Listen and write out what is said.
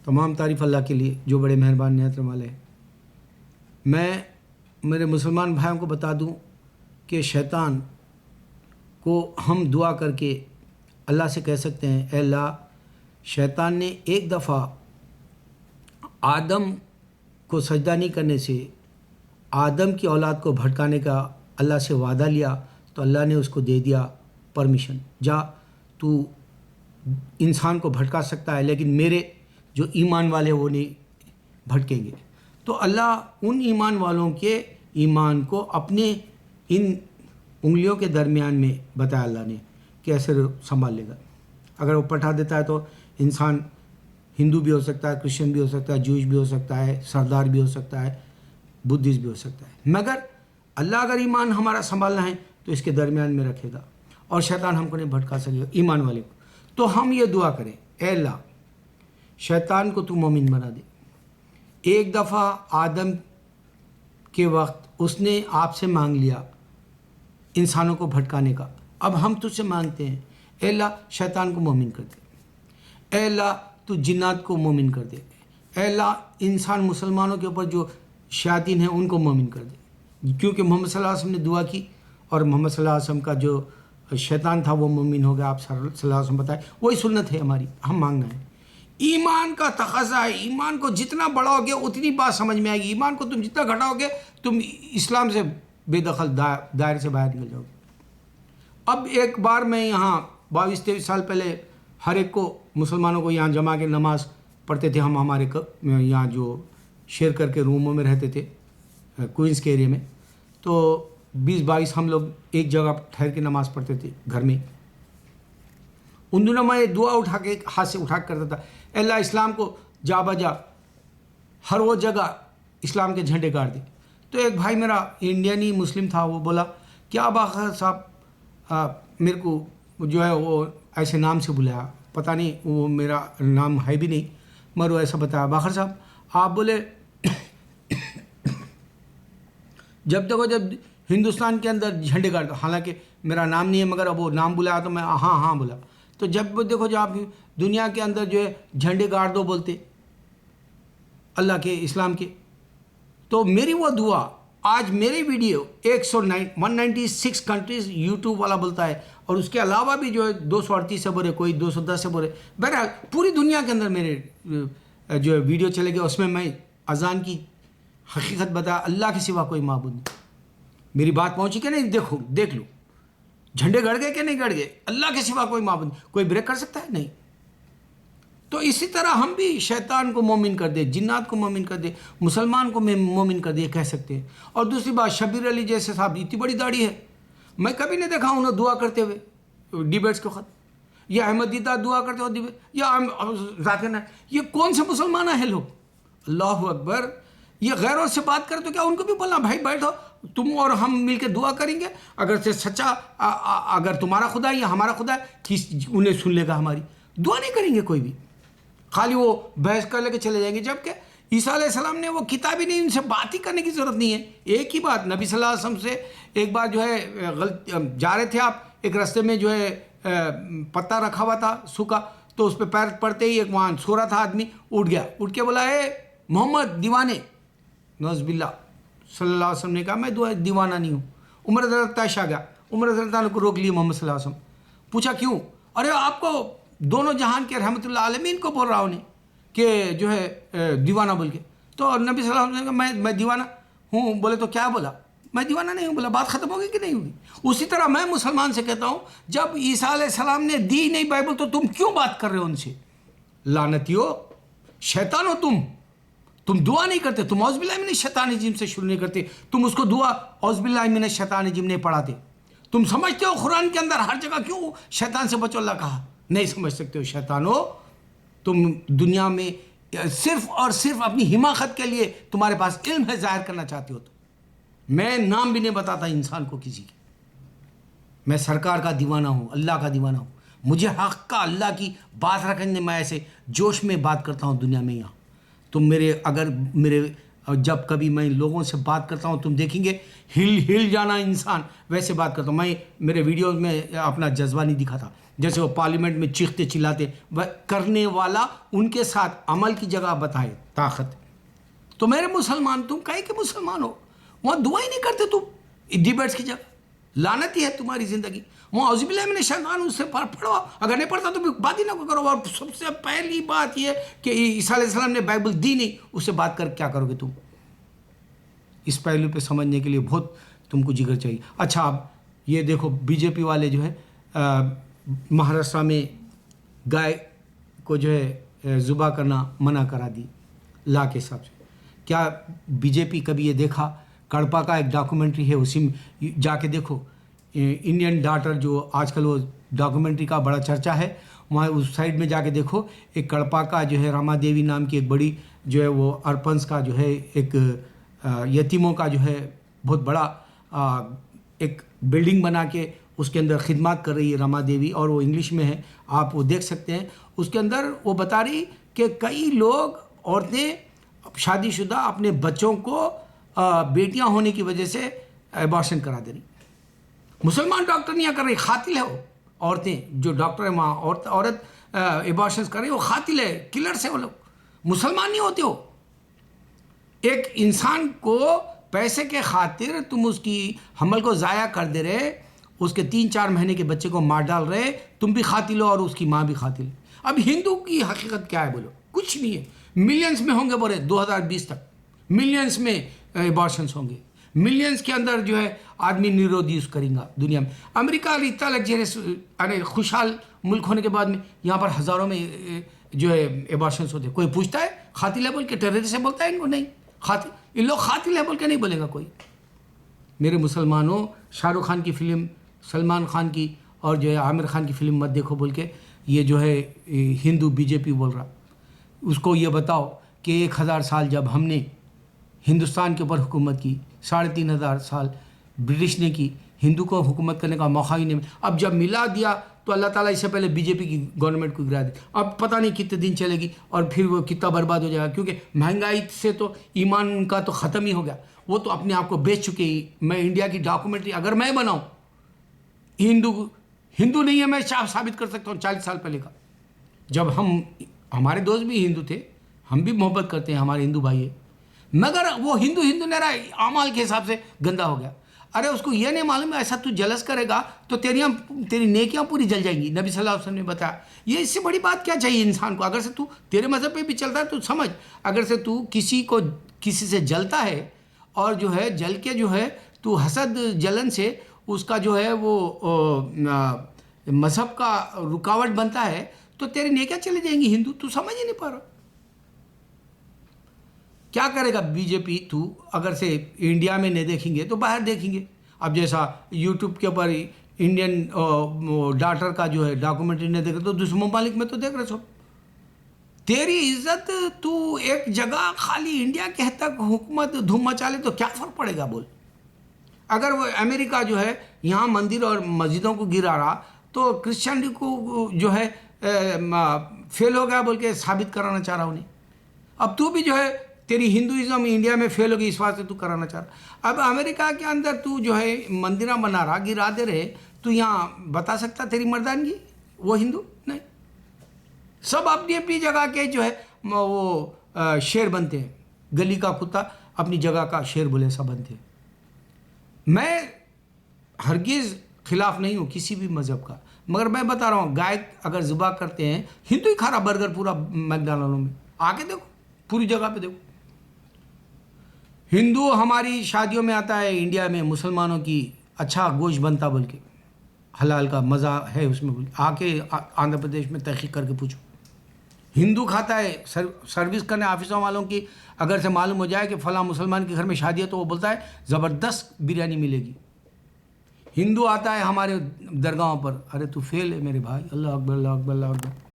تمام تعریف اللہ کے لیے جو بڑے مہربان نعمت والے ہیں۔ میں میرے مسلمان بھائیوں کو بتا دوں کہ شیطان کو ہم دعا کر کے اللہ سے کہہ سکتے ہیں، اے اللہ، شیطان نے ایک دفعہ آدم کو سجدہ نہیں کرنے سے آدم کی اولاد کو بھٹکانے کا اللہ سے وعدہ لیا، تو اللہ نے اس کو دے دیا پرمیشن، جا تو انسان کو بھٹکا سکتا ہے لیکن میرے جو ایمان والے وہ نہیں بھٹکیں گے۔ تو اللہ ان ایمان والوں کے ایمان کو اپنے ان انگلیوں کے درمیان میں بتایا اللہ نے کہ ایسے سنبھال لے گا۔ اگر وہ پٹھا دیتا ہے تو انسان ہندو بھی ہو سکتا ہے، کرسچن بھی ہو سکتا ہے، جوش بھی ہو سکتا ہے، سردار بھی ہو سکتا ہے، بدھسٹ بھی ہو سکتا ہے، مگر اللہ اگر ایمان ہمارا سنبھالنا ہے تو اس کے درمیان میں رکھے گا اور شیطان ہم کو نہیں بھٹکا سکے گا، ایمان والے کو۔ تو ہم یہ دعا کریں، اے اللہ شیطان کو تو مومن بنا دے۔ ایک دفعہ آدم کے وقت اس نے آپ سے مانگ لیا انسانوں کو بھٹکانے کا، اب ہم تجھ سے مانگتے ہیں، اے اللہ شیطان کو مومن کر دے، اے اللہ تو جنات کو مومن کر دے، اے اللہ انسان مسلمانوں کے اوپر جو شیاطین ہیں ان کو مومن کر دے، کیونکہ محمد صلی اللہ علیہ وسلم نے دعا کی اور محمد صلی اللہ علیہ وسلم کا جو شیطان تھا وہ مومن ہو گیا، آپ صلی اللہ علیہ وسلم بتائے، وہی سنت ہے ہماری، ہم مانگنا ہے۔ ایمان کا تقاضا ہے، ایمان کو جتنا بڑھاؤ گے اتنی بات سمجھ میں آئے گی، ایمان کو تم جتنا گھٹاؤ گے تم اسلام سے بے دخل دائرے سے باہر نکل جاؤ گے۔ اب ایک بار میں یہاں 22-23 سال پہلے ہر ایک کو مسلمانوں کو یہاں جمع کے نماز پڑھتے تھے، ہم ہمارے یہاں جو شیئر کر کے روموں میں رہتے تھے کوئنس کے ایریا میں، تو 20-22 ہم لوگ ایک جگہ ٹھہر کے نماز پڑھتے تھے گھر میں۔ ان دنوں میں دعا اٹھا کے ہاتھ سے اٹھا کرتا تھا، اے اللہ اسلام کو جا بجا ہر وہ جگہ اسلام کے جھنڈے گاڑ دے۔ تو ایک بھائی میرا انڈین ہی مسلم تھا، وہ بولا کیا باخر صاحب میرے کو جو ہے وہ ایسے نام سے بلایا، پتہ نہیں وہ میرا نام ہے بھی نہیں، مگر وہ ایسا بتایا، باخر صاحب آپ بولے جب دیکھو جب ہندوستان کے اندر جھنڈے گاڑ دو، حالانکہ میرا نام نہیں ہے مگر اب وہ نام بلایا تو میں ہاں ہاں بولا، تو جب دیکھو جو آپ دنیا کے اندر جو ہے جھنڈے گاڑ دو بولتے اللہ کے اسلام کے، تو میری وہ دعا آج میری ویڈیو 196 کنٹریز یوٹیوب والا بولتا ہے، اور اس کے علاوہ بھی جو ہے 238 سے بولے، کوئی 210 سے بولے، بہرحال پوری دنیا کے اندر میرے جو ہے ویڈیو چلے گئے، اس میں میں اذان کی حقیقت بتایا، اللہ کے سوا کوئی معبود نہیں۔ میری بات پہنچی کہ نہیں؟ دیکھ لو جھنڈے گڑ گئے کہ نہیں گڑ گئے، اللہ کے سوا کوئی معبود نہیں، کوئی بریک کر سکتا ہے؟ نہیں۔ تو اسی طرح ہم بھی شیطان کو مومن کر دے، جنات کو مومن کر دے، مسلمان کو مومن کر دے کہہ سکتے ہیں۔ اور دوسری بات، شبیر علی جیسے صاحب اتنی بڑی داڑھی ہے، میں کبھی نہیں دیکھا انہیں دعا کرتے ہوئے ڈیبیٹس کے وقت، یا احمد دیدہ دعا کرتے ہوئے ڈیبیٹ، یا ذاکر نائک، یہ کون سے مسلمان ہیں لوگ؟ اللہ اکبر! یہ غیروں سے بات کرے تو کیا ان کو بھی بولنا بھائی بیٹھو تم اور ہم مل کے دعا کریں گے، اگر سے سچا اگر تمہارا خدا ہے یا ہمارا خدا ہے انہیں سن لے گا، ہماری دعا نہیں کریں گے کوئی بھی، خالی وہ بحث کر لے کے چلے جائیں گے۔ جبکہ عیسیٰ علیہ السلام نے وہ کتاب ہی نہیں، ان سے بات ہی کرنے کی ضرورت نہیں ہے۔ ایک ہی بات، نبی صلی اللہ علیہ وسلم سے ایک بار جو ہے جا رہے تھے آپ، ایک رستے میں جو ہے پتا رکھا ہوا تھا سوکھا، تو اس پہ پیر پڑتے ہی ایک وہاں سو رہا تھا آدمی، اٹھ گیا، اٹھ کے بولا اے محمد دیوانے، نعوذ باللہ، صلی اللہ علیہ وسلم نے کہا میں دیوانہ نہیں ہوں۔ عمر رضی اللہ طیش آ گیا، عمر رضی اللہ عنہ کو روک لیے محمد صلی اللہ علیہ وسلم، پوچھا کیوں؟ ارے آپ کو دونوں جہان کے رحمت اللہ عالمین کو بول رہا ہوں کہ جو ہے دیوانہ بول کے، تو نبی صلی اللہ علیہ وسلم نے کہا میں دیوانہ ہوں، بولے تو کیا بولا؟ میں دیوانہ نہیں ہوں، بولا بات ختم ہوگی کہ نہیں ہوگی؟ اسی طرح میں مسلمان سے کہتا ہوں، جب عیسیٰ علیہ السلام نے دی نہیں بائبل تو تم کیوں بات کر رہے ہو ان سے؟ لعنتیو، شیطان ہو تم دعا نہیں کرتے، تم اعوذ باللہ من الشیطان الرجیم سے شروع نہیں کرتے، تم اس کو دعا اعوذ باللہ من الشیطان الرجیم نہیں پڑھاتے۔ تم سمجھتے ہو قرآن کے اندر ہر جگہ کیوں شیطان سے بچو اللہ کہا؟ نہیں سمجھ سکتے ہو شیطانو، تم دنیا میں صرف اور صرف اپنی حماقت کے لیے تمہارے پاس علم ہے ظاہر کرنا چاہتے ہو۔ تو میں نام بھی نہیں بتاتا انسان کو کسی کے، میں سرکار کا دیوانہ ہوں، اللہ کا دیوانہ ہوں، مجھے حق کا اللہ کی بات رکھنے میں ایسے جوش میں بات کرتا ہوں دنیا میں۔ یہاں تم اگر میرے اور جب کبھی میں لوگوں سے بات کرتا ہوں تم دیکھیں گے ہل جانا انسان، ویسے بات کرتا ہوں میں. میرے ویڈیوز میں اپنا جذبہ نہیں دکھاتا. جیسے وہ پارلیمنٹ میں چیختے چلاتے، کرنے والا ان کے ساتھ عمل کی جگہ بتائے طاقت. تو میرے مسلمان، تم کہیں کہ مسلمان ہو، وہاں دعا ہی نہیں کرتے تم ڈیبیٹس کی جگہ. لعنتی ہے تمہاری زندگی. وہاں اعوذ باللہ من الشیطان اس سے پڑھو، اگر نہیں پڑھتا تو بات ہی نہ کرو. اور سب سے پہلی بات یہ کہ عیسیٰ علیہ السلام نے بائبل دی نہیں، اس سے بات کر کیا کرو گے تم؟ اس پہلو پہ سمجھنے کے لیے بہت تم کو جگر چاہیے. اچھا اب یہ دیکھو بی جے پی والے جو ہے مہاراشٹرا میں گائے کو جو ہے ذبح کرنا منع کرا دی لا کے حساب سے. کیا بی جے پی کبھی یہ دیکھا؟ کڑپا کا ایک ڈاکومنٹری ہے، اسی میں جا کے دیکھو. انڈین ڈاٹر جو آج کل وہ ڈاکومنٹری کا بڑا چرچا ہے، وہاں اس سائڈ میں جا کے دیکھو. ایک کڑپا کا جو ہے راما دیوی نام کی ایک بڑی جو ہے وہ ارپنس کا جو ہے ایک یتیموں کا جو ہے بہت بڑا ایک بلڈنگ بنا کے اس کے اندر خدمات کر رہی ہے راما دیوی، اور وہ انگلش میں ہے، آپ وہ دیکھ سکتے ہیں. اس کے اندر وہ بتا رہی کہ کئی لوگ عورتیں شادی شدہ اپنے بچوں کو بیٹیاں ہونے کی وجہ سے ایبارشن کرا دے رہی. مسلمان ڈاکٹر نہیں کر رہی، قاتل ہے وہ عورتیں جو ڈاکٹر ہیں وہاں. عورت ایبارشنز کر رہی، وہ قاتل ہے، کلرس ہے وہ لوگ. مسلمان نہیں ہوتے ہو. ایک انسان کو پیسے کے خاطر تم اس کی حمل کو ضائع کر دے رہے، اس کے 3-4 مہینے کے بچے کو مار ڈال رہے. تم بھی قاتل ہو اور اس کی ماں بھی قاتل. اب ہندو کی حقیقت کیا ہے بولو؟ کچھ نہیں ہے. ملینز میں ہوں گے بولے 2020 تک ملینز میں ایبارشنز ہوں گے. ملینز کے اندر جو ہے آدمی نیرود یوز کریں گا دنیا میں. امریکہ اتنا لگژریس خوشحال ملک ہونے کے بعد میں یہاں پر ہزاروں میں جو ہے ایبارشنز ہوتے. کوئی پوچھتا ہے قاتل ہے بول کے؟ ٹیررسٹ سے بولتا ہے ان کو؟ نہیں. قاتل ان لوگ قاتل ہے بول کے نہیں بولے گا کوئی. میرے مسلمانوں، شاہ رخ خان کی فلم، سلمان خان کی اور جو ہے عامر خان کی فلم مت دیکھو بول کے یہ جو ہے ہندو بی جے پی بول رہا. اس کو یہ بتاؤ کہ 1000 سال جب ہم نے ہندوستان کے اوپر حکومت کی، 3500 سال برٹش نے کی، ہندو کو حکومت کرنے کا موقع ہی نہیں ملا. اب جب ملا دیا تو اللہ تعالیٰ اس سے پہلے بی جے پی کی گورنمنٹ کو گرا دی. اب پتہ نہیں کتنے دن چلے گی اور پھر وہ کتنا برباد ہو جائے گا، کیونکہ مہنگائی سے تو ایمان ان کا تو ختم ہی ہو گیا. وہ تو اپنے آپ کو بیچ چکے ہی. میں انڈیا کی ڈاکومنٹری اگر میں بناؤں، ہندو نہیں ہے، میں ثابت کر سکتا ہوں 40 سال پہلے کا. جب ہمارے دوست بھی ہندو تھے، ہم بھی محبت کرتے ہیں، ہمارے ہندو بھائی ہیں، مگر وہ ہندو نہیں رہا، اعمال کے حساب سے گندا ہو گیا. ارے اس کو یہ نہیں معلوم ہے ایسا تو جلس کرے گا تو تیری نیکیاں پوری جل جائیں گی. نبی صلی اللہ علیہ وسلم نے بتایا. یہ اس سے بڑی بات کیا چاہیے انسان کو؟ اگر سے تو تیرے مذہب پہ بھی چلتا ہے تو سمجھ، اگر سے تو کسی سے جلتا ہے اور جو ہے جل کے جو ہے تو حسد جلن سے اس کا جو ہے وہ مذہب کا رکاوٹ بنتا ہے تو تیری نیکیاں چلے جائیں گی. ہندو تو سمجھ ہی نہیں پا رہا. کیا کرے گا بی جے پی؟ تو اگر سے انڈیا میں نہیں دیکھیں گے تو باہر دیکھیں گے. اب جیسا یوٹیوب کے اوپر انڈین ڈاٹر کا جو ہے ڈاکومنٹری نہیں دیکھ رہے تو دوسرے ممالک میں تو دیکھ رہے سو. تیری عزت تو ایک جگہ خالی انڈیا کے حد تک حکومت دھوم مچا لے تو کیا فرق پڑے گا بول؟ اگر وہ امریکہ جو ہے یہاں مندر اور مسجدوں کو گرا رہا تو کرسچینٹی کو جو ہے فیل ہو گیا بول کے ثابت کرانا چاہ رہا انہیں. اب تو بھی جو ہے تیری ہندوازم انڈیا میں فیل ہوگی، اس بات سے تو کرانا چاہ رہا. اب امریکہ کے اندر تو جو ہے مندرہ بنا رہا، گرا دے رہے، تو یہاں بتا سکتا تیری مردانگی؟ وہ ہندو نہیں. سب اپنی اپنی جگہ کے جو ہے وہ شیر بنتے ہیں. گلی کا کتا اپنی جگہ کا شیر بولے سب بنتے ہیں. میں ہرگز خلاف نہیں ہوں کسی بھی مذہب کا، مگر میں بتا رہا ہوں گائے اگر ذبح کرتے ہیں، ہندو ہی کھا رہا برگر پورا میکڈونلڈ میں. آ کے دیکھو پوری جگہ پہ دیکھو. ہندو ہماری شادیوں میں آتا ہے انڈیا میں مسلمانوں کی اچھا گوشت بنتا بول کے، حلال کا مزہ ہے اس میں بول کے. آ کے آندھرا پردیش میں تحقیق کر کے پوچھو. ہندو کھاتا ہے سروس کرنے آفسوں والوں کی. اگر سے معلوم ہو جائے کہ فلاں مسلمان کے گھر میں شادی ہے تو وہ بولتا ہے زبردست بریانی ملے گی. ہندو آتا ہے ہمارے درگاہوں پر، ارے تو فیل ہے میرے بھائی. اللہ اکبر اللہ اکبر اللہ اکبر.